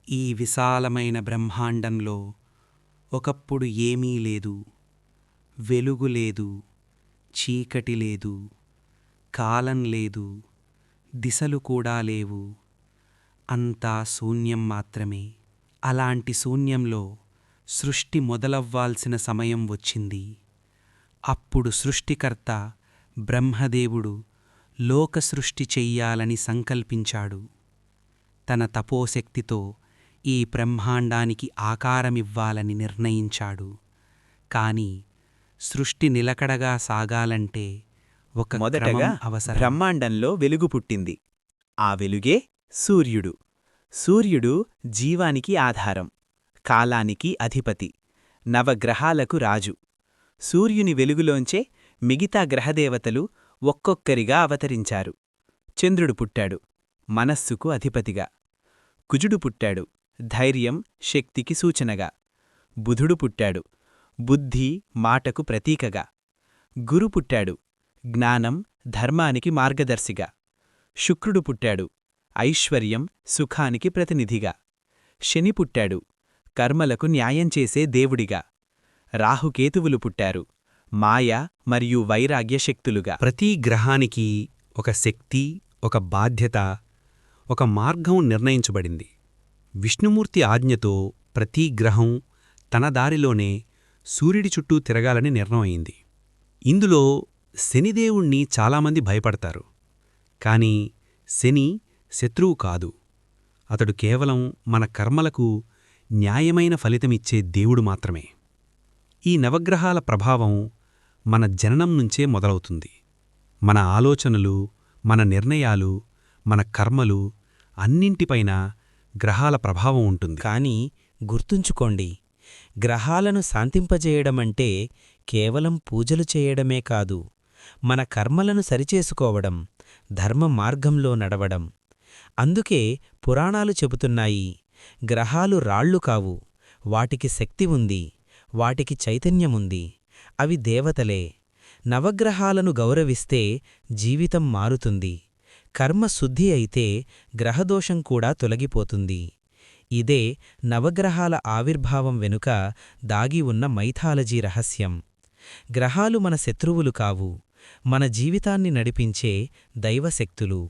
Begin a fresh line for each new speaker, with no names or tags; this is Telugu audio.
ఈ విశాలమైన బ్రహ్మాండంలో ఒకప్పుడు ఏమీ లేదు. వెలుగు లేదు, చీకటి లేదు, కాలం లేదు, దిశలు కూడా లేవు. అంతా శూన్యం మాత్రమే. అలాంటి శూన్యంలో సృష్టి మొదలవ్వాల్సిన సమయం వచ్చింది. అప్పుడు సృష్టికర్త బ్రహ్మదేవుడు లోక సృష్టి చెయ్యాలని సంకల్పించాడు. తన తపోశక్తితో ఈ బ్రహ్మాండానికి ఆకారమివ్వాలని నిర్ణయించాడు. కాని సృష్టి నిలకడగా సాగాలంటే ఒక
మొదటగా
క్రమం అవసరం.
బ్రహ్మాండంలో వెలుగు పుట్టింది. ఆ వెలుగే సూర్యుడు. సూర్యుడు జీవానికి ఆధారం, కాలానికి అధిపతి, నవగ్రహాలకు రాజు. సూర్యుని వెలుగులోంచే మిగతా గ్రహదేవతలు ఒక్కొక్కరిగా అవతరించారు. చంద్రుడు పుట్టాడు, మనస్సుకు అధిపతిగా. కుజుడు పుట్టాడు, ధైర్యం, శక్తికి సూచనగా. బుధుడు పుట్టాడు, బుద్ధి, మాటకు ప్రతీకగా. గురు పుట్టాడు, జ్ఞానం, ధర్మానికి మార్గదర్శిగా. శుక్రుడు పుట్టాడు, ఐశ్వర్యం, సుఖానికి ప్రతినిధిగా. శని పుట్టాడు, కర్మలకు న్యాయం చేసే దేవుడిగా. రాహుకేతువులు పుట్టారు, మాయ మరియు వైరాగ్య శక్తులుగా.
ప్రతి గ్రహానికి ఒక శక్తి, ఒక బాధ్యత, ఒక మార్గం నిర్ణయించబడింది. విష్ణుమూర్తి ఆజ్ఞతో ప్రతి గ్రహం తన దారిలోనే సూర్యుడి చుట్టూ తిరగాలని నిర్ణయమైంది. ఇందులో శనిదేవుణ్ణి చాలామంది భయపడతారు. కాని శని శత్రువు కాదు. అతడు కేవలం మన కర్మలకు న్యాయమైన ఫలితమిచ్చే దేవుడు మాత్రమే. ఈ నవగ్రహాల ప్రభావం మన జననం నుంచే మొదలవుతుంది. మన ఆలోచనలు, మన నిర్ణయాలు, మన కర్మలు అన్నింటిపైన గ్రహాల ప్రభావం ఉంటుంది.
కాని గుర్తుంచుకోండి, గ్రహాలను శాంతింపజేయడమంటే కేవలం పూజలు చేయడమే కాదు, మన కర్మలను సరిచేసుకోవడం, ధర్మ మార్గంలో నడవడం. అందుకే పురాణాలు చెబుతున్నాయి, గ్రహాలు రాళ్ళు కావు, వాటికి శక్తి ఉంది, వాటికి చైతన్యముంది, అవి దేవతలే. నవగ్రహాలను గౌరవిస్తే జీవితం మారుతుంది. కర్మ శుద్ధి అయితే గ్రహదోషం కూడా తొలగిపోతుంది. ఇదే నవగ్రహాల ఆవిర్భావం వెనుక దాగి ఉన్న మైథాలజీ రహస్యం. గ్రహాలు మన శత్రువులు కావు, మన జీవితాన్ని నడిపించే దైవశక్తులు.